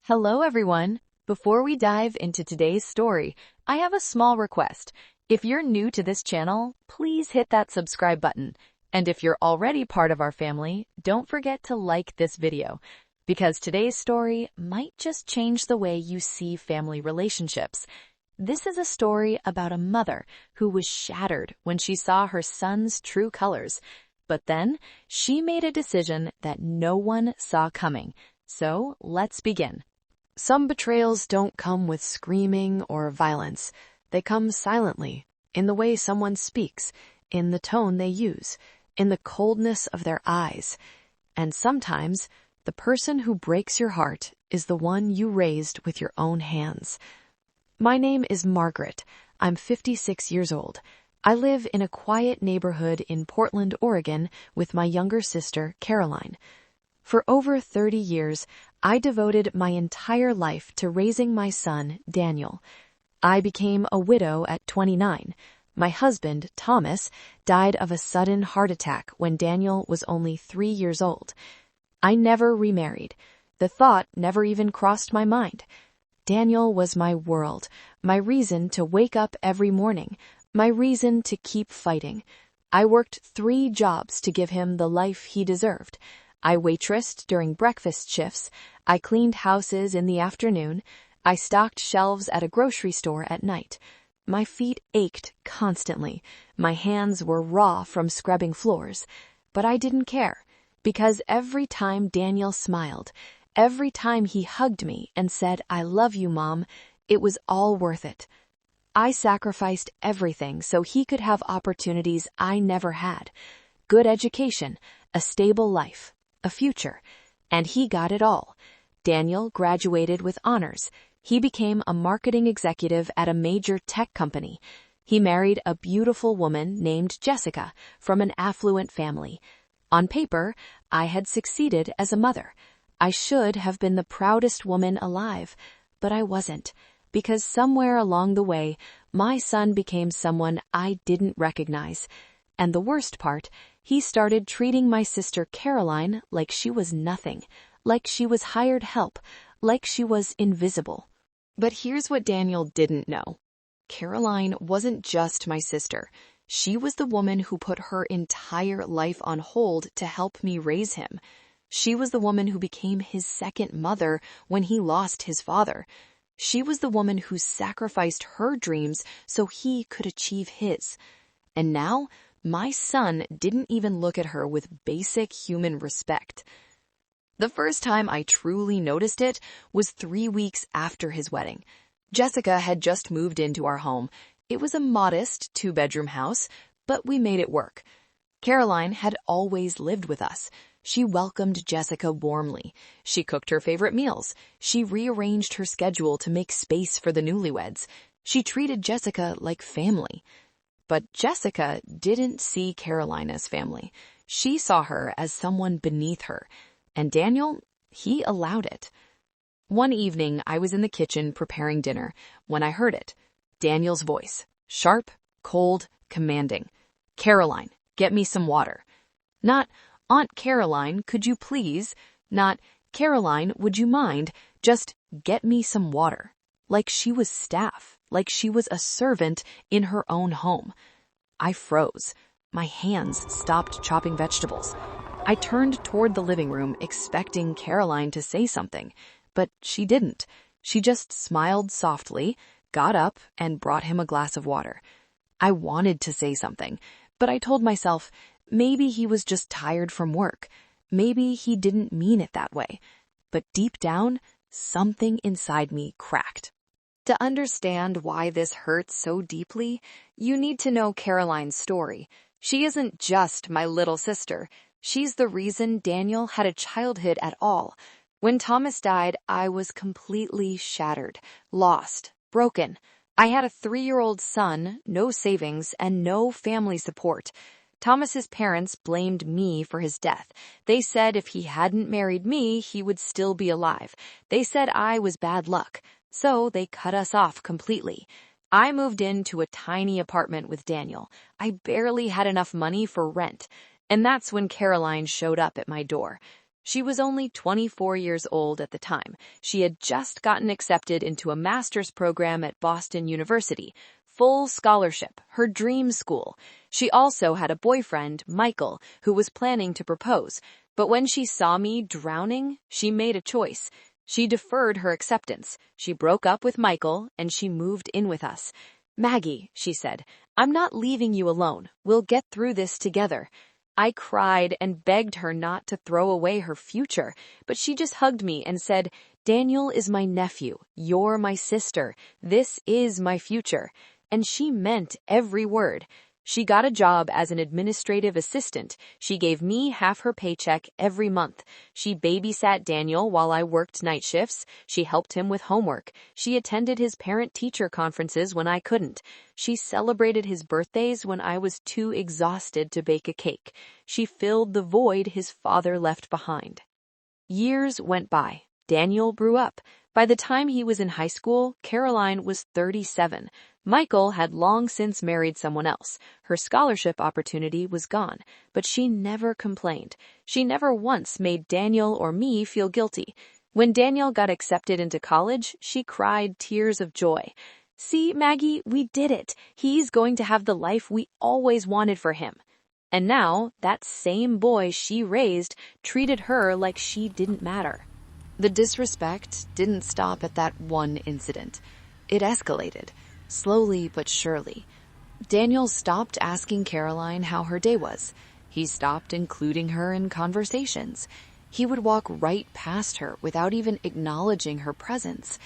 Hello, everyone. Before we dive into today's story, I have a small request. If you're new to this channel, please hit that subscribe button. And if you're already part of our family, don't forget to like this video, because today's story might just change the way you see family relationships. This is a story about a mother who was shattered when she saw her son's true colors. But then she made a decision that no one saw coming. So let's begin. Some betrayals don't come with screaming or violence. They come silently, in the way someone speaks, in the tone they use, in the coldness of their eyes. And sometimes, the person who breaks your heart is the one you raised with your own hands. My name is Margaret. I'm 56 years old. I live in a quiet neighborhood in Portland, Oregon, with my younger sister, Caroline. For over 30 years, I devoted my entire life to raising my son, Daniel. I became a widow at 29. My husband, Thomas, died of a sudden heart attack when Daniel was only 3 years old. I never remarried. The thought never even crossed my mind. Daniel was my world, my reason to wake up every morning, my reason to keep fighting. I worked 3 jobs to give him the life he deserved. I waitressed during breakfast shifts, I cleaned houses in the afternoon, I stocked shelves at a grocery store at night. My feet ached constantly, my hands were raw from scrubbing floors, but I didn't care, because every time Daniel smiled, every time he hugged me and said, "I love you, Mom," it was all worth it. I sacrificed everything so he could have opportunities I never had. Good education, a stable life, a future, and he got it all. Daniel graduated with honors. He became a marketing executive at a major tech company. He married a beautiful woman named Jessica from an affluent family. On paper, I had succeeded as a mother. I should have been the proudest woman alive, but I wasn't, because somewhere along the way, my son became someone I didn't recognize. And the worst part, he started treating my sister Caroline like she was nothing, like she was hired help, like she was invisible. But here's what Daniel didn't know. Caroline wasn't just my sister. She was the woman who put her entire life on hold to help me raise him. She was the woman who became his second mother when he lost his father. She was the woman who sacrificed her dreams so he could achieve his. And now, my son didn't even look at her with basic human respect. The first time I truly noticed it was 3 weeks after his wedding. Jessica had just moved into our home. It was a modest 2-bedroom house, but we made it work. Caroline had always lived with us. She welcomed Jessica warmly. She cooked her favorite meals. She rearranged her schedule to make space for the newlyweds. She treated Jessica like family. But Jessica didn't see Caroline as family. She saw her as someone beneath her. And Daniel, he allowed it. One evening, I was in the kitchen preparing dinner when I heard it. Daniel's voice, sharp, cold, commanding. "Caroline, get me some water." Not, "Aunt Caroline, could you please?" Not, "Caroline, would you mind?" Just, "Get me some water." Like she was staff, like she was a servant in her own home. I froze. My hands stopped chopping vegetables. I turned toward the living room expecting Caroline to say something, but she didn't. She just smiled softly, got up, and brought him a glass of water. I wanted to say something, but I told myself, maybe he was just tired from work. Maybe he didn't mean it that way. But deep down, something inside me cracked. To understand why this hurts so deeply, you need to know Caroline's story. She isn't just my little sister. She's the reason Daniel had a childhood at all. When Thomas died, I was completely shattered, lost, broken. I had a 3-year-old son, no savings, and no family support. Thomas's parents blamed me for his death. They said if he hadn't married me, he would still be alive. They said I was bad luck. So they cut us off completely. I moved into a tiny apartment with Daniel. I barely had enough money for rent. And that's when Caroline showed up at my door. She was only 24 years old at the time. She had just gotten accepted into a master's program at Boston University. Full scholarship, her dream school. She also had a boyfriend, Michael, who was planning to propose. But when she saw me drowning, she made a choice. She deferred her acceptance. She broke up with Michael, and she moved in with us. "Maggie," she said, "I'm not leaving you alone. We'll get through this together." I cried and begged her not to throw away her future, but she just hugged me and said, "Daniel is my nephew. You're my sister. This is my future." And she meant every word. She got a job as an administrative assistant. She gave me half her paycheck every month. She babysat Daniel while I worked night shifts. She helped him with homework. She attended his parent-teacher conferences when I couldn't. She celebrated his birthdays when I was too exhausted to bake a cake. She filled the void his father left behind. Years went by. Daniel grew up. By the time he was in high school, Caroline was 37. Michael had long since married someone else. Her scholarship opportunity was gone, but she never complained. She never once made Daniel or me feel guilty. When Daniel got accepted into college, she cried tears of joy. "See, Maggie, we did it. He's going to have the life we always wanted for him." And now, that same boy she raised treated her like she didn't matter. The disrespect didn't stop at that one incident. It escalated, slowly but surely. Daniel stopped asking Caroline how her day was. He stopped including her in conversations. He would walk right past her without even acknowledging her presence.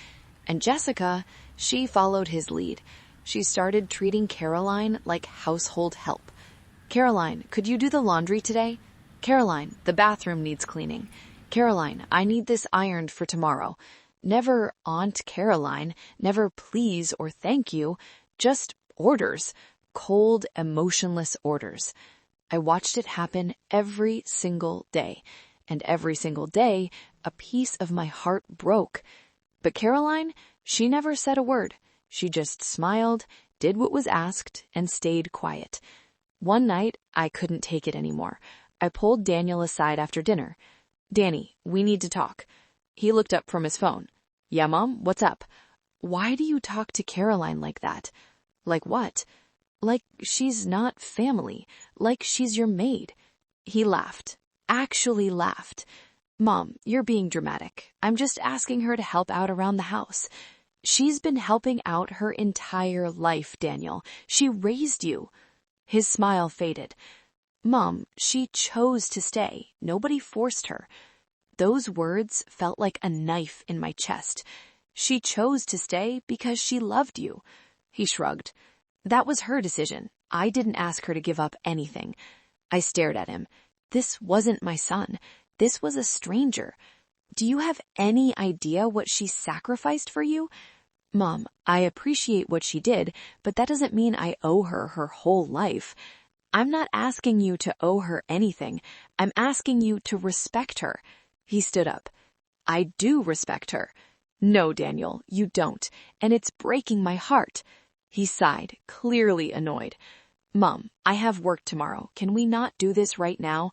And Jessica, she followed his lead. She started treating Caroline like household help. "Caroline, could you do the laundry today? Caroline, the bathroom needs cleaning. Caroline, I need this ironed for tomorrow." Never Aunt Caroline, never please or thank you, just orders, cold, emotionless orders. I watched it happen every single day, and every single day, a piece of my heart broke. But Caroline, she never said a word. She just smiled, did what was asked, and stayed quiet. One night, I couldn't take it anymore. I pulled Daniel aside after dinner. "Danny, we need to talk." He looked up from his phone. "Yeah, Mom, what's up?" "Why do you talk to Caroline like that?" "Like what?" "Like she's not family. Like she's your maid." He laughed. Actually laughed. "Mom, you're being dramatic. I'm just asking her to help out around the house." "She's been helping out her entire life, Daniel. She raised you." His smile faded. "Mom, she chose to stay. Nobody forced her." Those words felt like a knife in my chest. "She chose to stay because she loved you." He shrugged. "That was her decision. I didn't ask her to give up anything." I stared at him. This wasn't my son. This was a stranger. "Do you have any idea what she sacrificed for you?" "Mom, I appreciate what she did, but that doesn't mean I owe her her whole life." "I'm not asking you to owe her anything. I'm asking you to respect her." He stood up. "I do respect her." "No, Daniel, you don't, and it's breaking my heart." He sighed, clearly annoyed. "Mom, I have work tomorrow. Can we not do this right now?"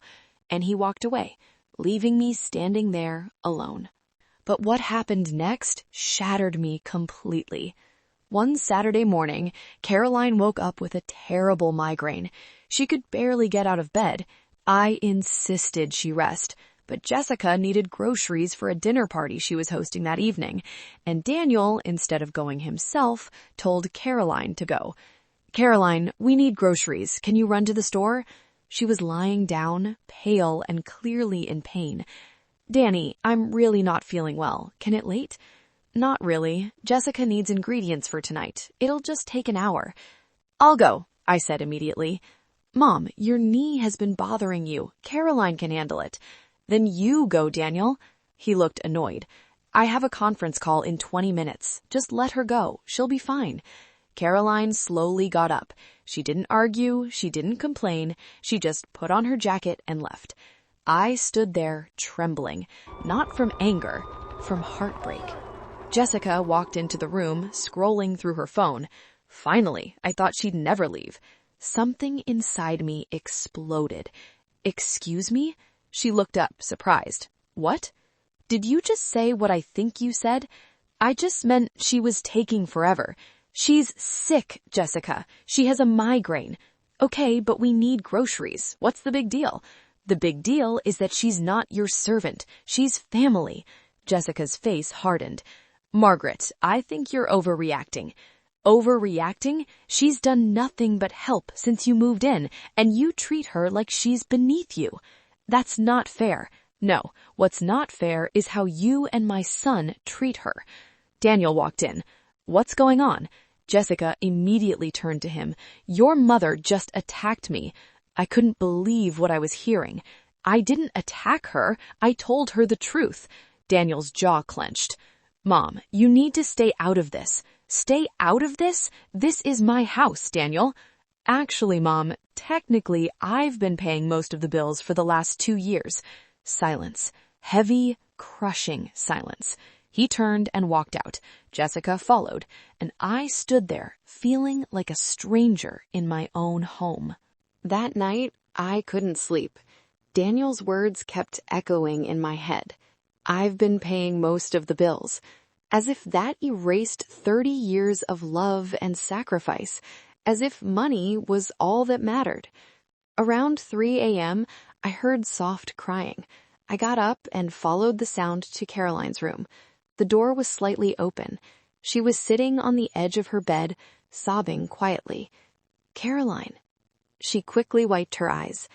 And he walked away, leaving me standing there alone. But what happened next shattered me completely. One Saturday morning, Caroline woke up with a terrible migraine. She could barely get out of bed. I insisted she rest, but Jessica needed groceries for a dinner party she was hosting that evening, and Daniel, instead of going himself, told Caroline to go. "Caroline, we need groceries. Can you run to the store?" She was lying down, pale and clearly in pain. "Danny, I'm really not feeling well. Can it wait?" "Not really. Jessica needs ingredients for tonight. It'll just take an hour." "I'll go," I said immediately. "Mom, your knee has been bothering you. Caroline can handle it." "Then you go, Daniel." He looked annoyed. "I have a conference call in 20 minutes. Just let her go. She'll be fine." Caroline slowly got up. She didn't argue. She didn't complain. She just put on her jacket and left. I stood there trembling, not from anger, from heartbreak. Jessica walked into the room, scrolling through her phone. Finally, I thought she'd never leave. Something inside me exploded. "Excuse me?" She looked up, surprised. What? Did you just say what I think you said? I just meant she was taking forever. She's sick, Jessica. She has a migraine. Okay, but we need groceries. What's the big deal? The big deal is that she's not your servant. She's family. Jessica's face hardened. Margaret, I think you're overreacting. Overreacting? She's done nothing but help since you moved in, and you treat her like she's beneath you. That's not fair. No, what's not fair is how you and my son treat her. Daniel walked in. What's going on? Jessica immediately turned to him. Your mother just attacked me. I couldn't believe what I was hearing. I didn't attack her. I told her the truth. Daniel's jaw clenched. Mom, you need to stay out of this. Stay out of this? This is my house, Daniel. Actually, Mom, technically, I've been paying most of the bills for the last 2 years. Silence. Heavy, crushing silence. He turned and walked out. Jessica followed, and I stood there, feeling like a stranger in my own home. That night, I couldn't sleep. Daniel's words kept echoing in my head. I've been paying most of the bills. As if that erased 30 years of love and sacrifice. As if money was all that mattered. Around 3 a.m., I heard soft crying. I got up and followed the sound to Caroline's room. The door was slightly open. She was sitting on the edge of her bed, sobbing quietly. Caroline. She quickly wiped her eyes.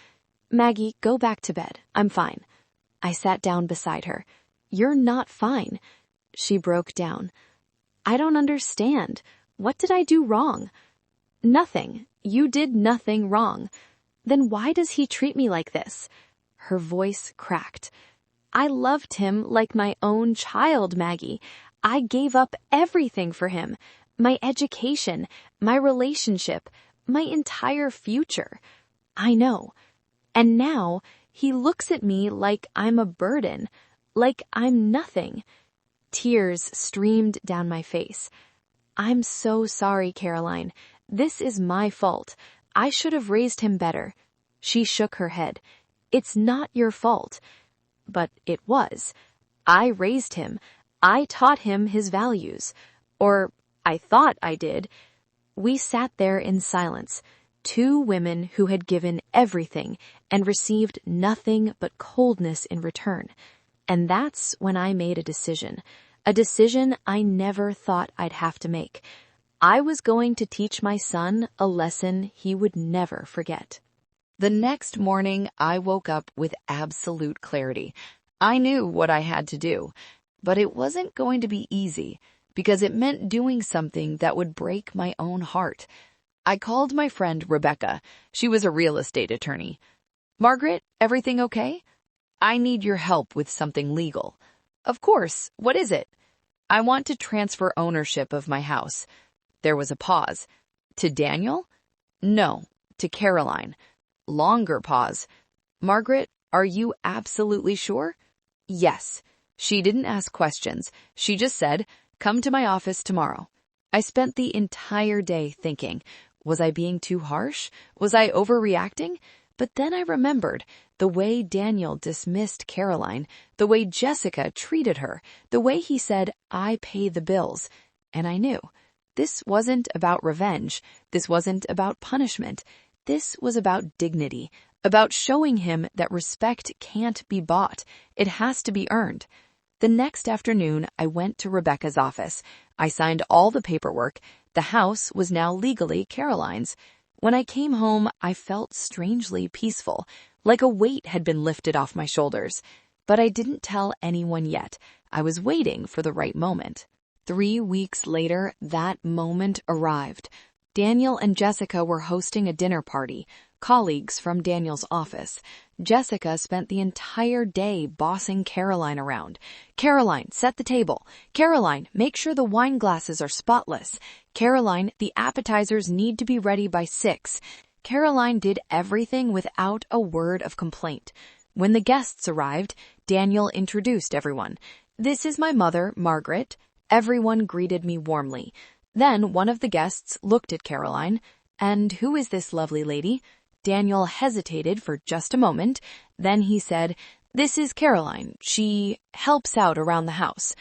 Maggie, go back to bed. I'm fine. I sat down beside her. You're not fine. She broke down. I don't understand. What did I do wrong? Nothing. You did nothing wrong. Then why does he treat me like this? Her voice cracked. I loved him like my own child, Maggie. I gave up everything for him. My education, my relationship, my entire future. I know. And now he looks at me like I'm a burden, like I'm nothing. Tears streamed down my face. I'm so sorry, Caroline. This is my fault. I should have raised him better. She shook her head. It's not your fault. But it was. I raised him. I taught him his values. Or I thought I did. We sat there in silence, 2 women who had given everything and received nothing but coldness in return. And that's when I made a decision I never thought I'd have to make. I was going to teach my son a lesson he would never forget. The next morning, I woke up with absolute clarity. I knew what I had to do, but it wasn't going to be easy because it meant doing something that would break my own heart. I called my friend Rebecca. She was a real estate attorney. Margaret, everything okay? I need your help with something legal. Of course. What is it? I want to transfer ownership of my house. There was a pause. To Daniel? No, to Caroline. Longer pause. Margaret, are you absolutely sure? Yes. She didn't ask questions. She just said, come to my office tomorrow. I spent the entire day thinking, was I being too harsh? Was I overreacting? But then I remembered the way Daniel dismissed Caroline, the way Jessica treated her, the way he said, I pay the bills. And I knew. This wasn't about revenge. This wasn't about punishment. This was about dignity, about showing him that respect can't be bought. It has to be earned. The next afternoon, I went to Rebecca's office. I signed all the paperwork. The house was now legally Caroline's. When I came home, I felt strangely peaceful, like a weight had been lifted off my shoulders. But I didn't tell anyone yet. I was waiting for the right moment. 3 weeks later, that moment arrived. Daniel and Jessica were hosting a dinner party, colleagues from Daniel's office. Jessica spent the entire day bossing Caroline around. Caroline, set the table. Caroline, make sure the wine glasses are spotless. Caroline, the appetizers need to be ready by 6. Caroline did everything without a word of complaint. When the guests arrived, Daniel introduced everyone. This is my mother, Margaret. Everyone greeted me warmly. Then one of the guests looked at Caroline. And who is this lovely lady? Daniel hesitated for just a moment. Then he said, This is Caroline. She helps out around the house.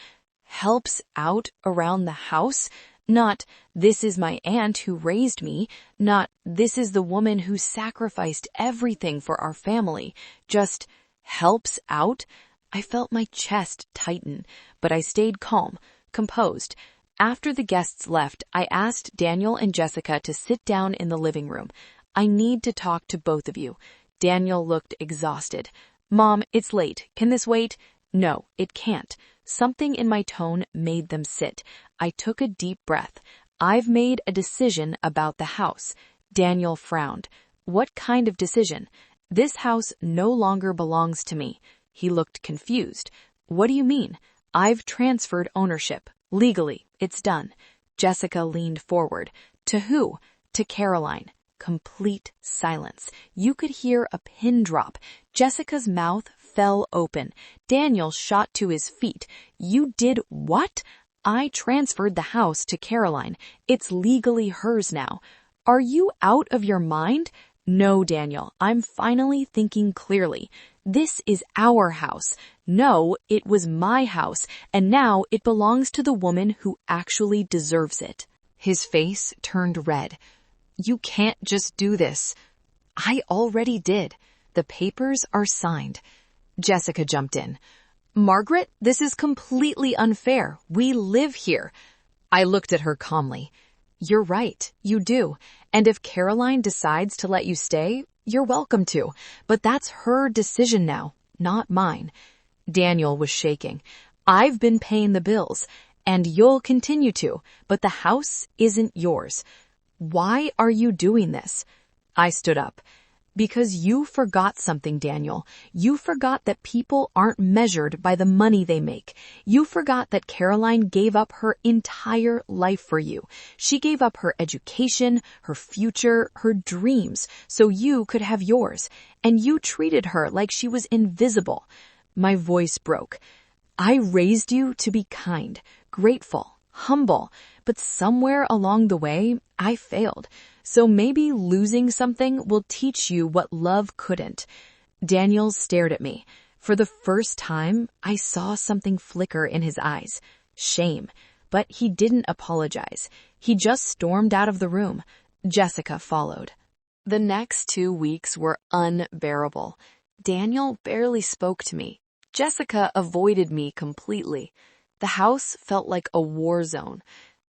Helps out around the house? Not, this is my aunt who raised me. Not, this is the woman who sacrificed everything for our family. Just, helps out? I felt my chest tighten, but I stayed calm, composed. After the guests left, I asked Daniel and Jessica to sit down in the living room. I need to talk to both of you. Daniel looked exhausted. Mom, it's late. Can this wait? No, it can't. Something in my tone made them sit. I took a deep breath. I've made a decision about the house. Daniel frowned. What kind of decision? This house no longer belongs to me. He looked confused. What do you mean? I've transferred ownership. Legally, it's done. Jessica leaned forward. To who? To Caroline. Complete silence. You could hear a pin drop. Jessica's mouth fell open. Daniel shot to his feet. You did what? I transferred the house to Caroline. It's legally hers now. Are you out of your mind? No, Daniel, I'm finally thinking clearly. This is our house. No, it was my house, and now it belongs to the woman who actually deserves it. His face turned red. You can't just do this. I already did. The papers are signed. Jessica jumped in. Margaret, this is completely unfair. We live here. I looked at her calmly. You're right, you do. And if Caroline decides to let you stay, you're welcome to. But that's her decision now, not mine. Daniel was shaking. I've been paying the bills, and you'll continue to, but the house isn't yours. Why are you doing this? I stood up. Because you forgot something, Daniel. You forgot that people aren't measured by the money they make. You forgot that Caroline gave up her entire life for you. She gave up her education, her future, her dreams, so you could have yours. And you treated her like she was invisible. My voice broke. I raised you to be kind, grateful, humble, but somewhere along the way, I failed. So maybe losing something will teach you what love couldn't. Daniel stared at me. For the first time, I saw something flicker in his eyes. Shame. But he didn't apologize. He just stormed out of the room. Jessica followed. The next 2 weeks were unbearable. Daniel barely spoke to me. Jessica avoided me completely. The house felt like a war zone.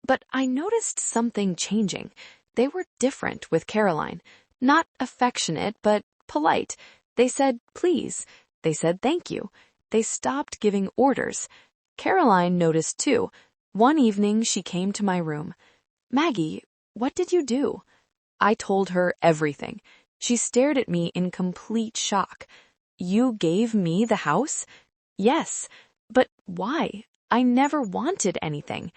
But I noticed something changing. They were different with Caroline. Not affectionate, but polite. They said, please. They said, thank you. They stopped giving orders. Caroline noticed too. One evening, she came to my room. Maggie, what did you do? I told her everything. She stared at me in complete shock. You gave me the house? Yes. But why? I never wanted anything.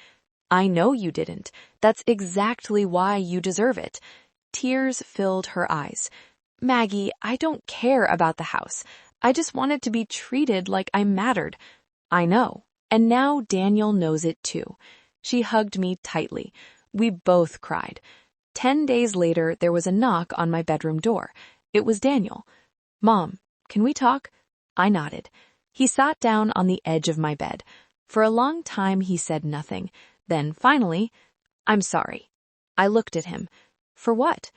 I know you didn't. That's exactly why you deserve it. Tears filled her eyes. Maggie, I don't care about the house. I just wanted to be treated like I mattered. I know. And now Daniel knows it too. She hugged me tightly. We both cried. 10 days later, there was a knock on my bedroom door. It was Daniel. Mom, can we talk? I nodded. He sat down on the edge of my bed. For a long time, he said nothing. Then, finally, I'm sorry. I looked at him. For what?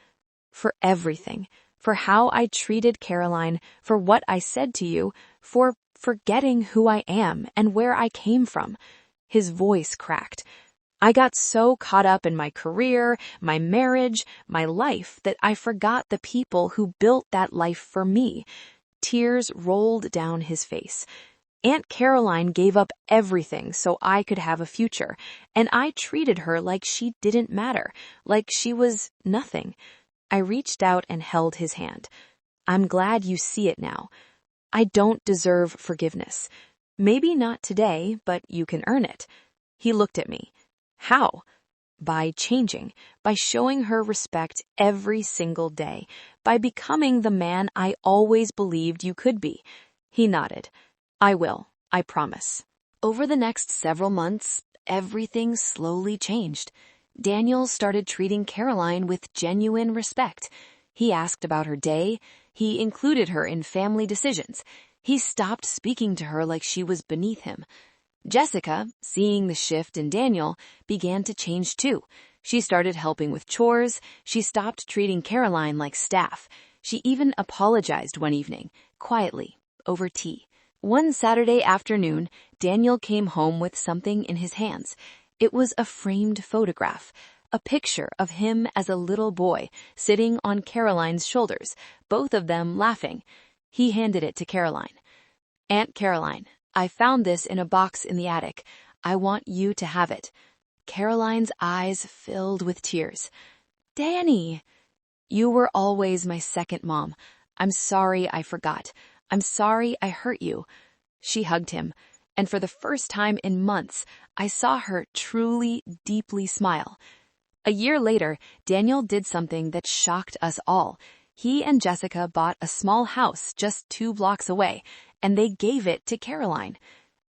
For everything. For how I treated Caroline, for what I said to you, for forgetting who I am and where I came from. His voice cracked. I got so caught up in my career, my marriage, my life, that I forgot the people who built that life for me. Tears rolled down his face. Aunt Caroline gave up everything so I could have a future, and I treated her like she didn't matter, like she was nothing. I reached out and held his hand. I'm glad you see it now. I don't deserve forgiveness. Maybe not today, but you can earn it. He looked at me. How? By changing, by showing her respect every single day, by becoming the man I always believed you could be. He nodded. I will, I promise. Over the next several months, everything slowly changed. Daniel started treating Caroline with genuine respect. He asked about her day. He included her in family decisions. He stopped speaking to her like she was beneath him. Jessica, seeing the shift in Daniel, began to change too. She started helping with chores. She stopped treating Caroline like staff. She even apologized one evening, quietly, over tea. One Saturday afternoon, Daniel came home with something in his hands. It was a framed photograph, a picture of him as a little boy sitting on Caroline's shoulders, both of them laughing. He handed it to Caroline. "Aunt Caroline, I found this in a box in the attic. I want you to have it." Caroline's eyes filled with tears. "Danny, you were always my second mom. I'm sorry I forgot. I'm sorry I hurt you." She hugged him, and for the first time in months, I saw her truly, deeply smile. A year later, Daniel did something that shocked us all. He and Jessica bought a small house just 2 blocks away, and they gave it to Caroline.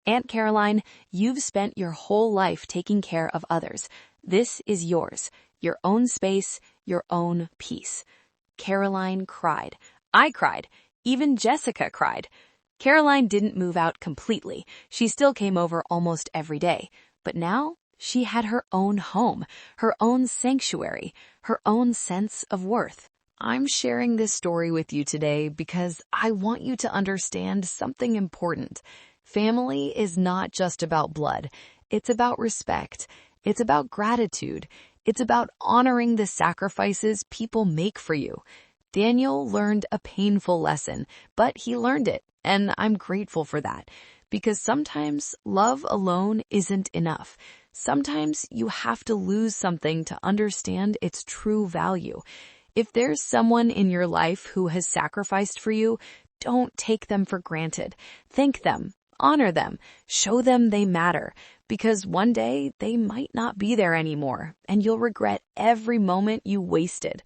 "Aunt Caroline, you've spent your whole life taking care of others. This is yours, your own space, your own peace." Caroline cried. I cried. Even Jessica cried. Caroline didn't move out completely. She still came over almost every day. But now she had her own home, her own sanctuary, her own sense of worth. I'm sharing this story with you today because I want you to understand something important. Family is not just about blood. It's about respect. It's about gratitude. It's about honoring the sacrifices people make for you. Daniel learned a painful lesson, but he learned it, and I'm grateful for that. Because sometimes love alone isn't enough. Sometimes you have to lose something to understand its true value. If there's someone in your life who has sacrificed for you, don't take them for granted. Thank them, honor them, show them they matter, because one day they might not be there anymore, and you'll regret every moment you wasted.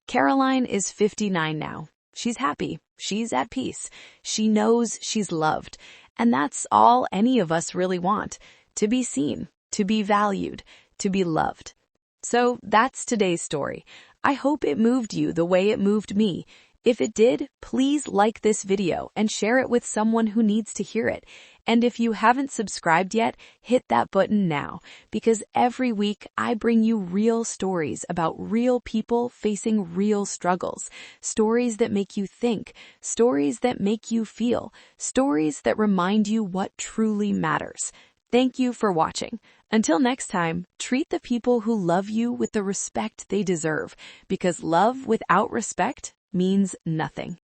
Caroline is 59 now. She's happy. She's at peace. She knows she's loved. And that's all any of us really want, to be seen, to be valued, to be loved. So that's today's story. I hope it moved you the way it moved me. If it did, please like this video and share it with someone who needs to hear it. And if you haven't subscribed yet, hit that button now, because every week I bring you real stories about real people facing real struggles. Stories that make you think, stories that make you feel, stories that remind you what truly matters. Thank you for watching. Until next time, treat the people who love you with the respect they deserve, because love without respect means nothing.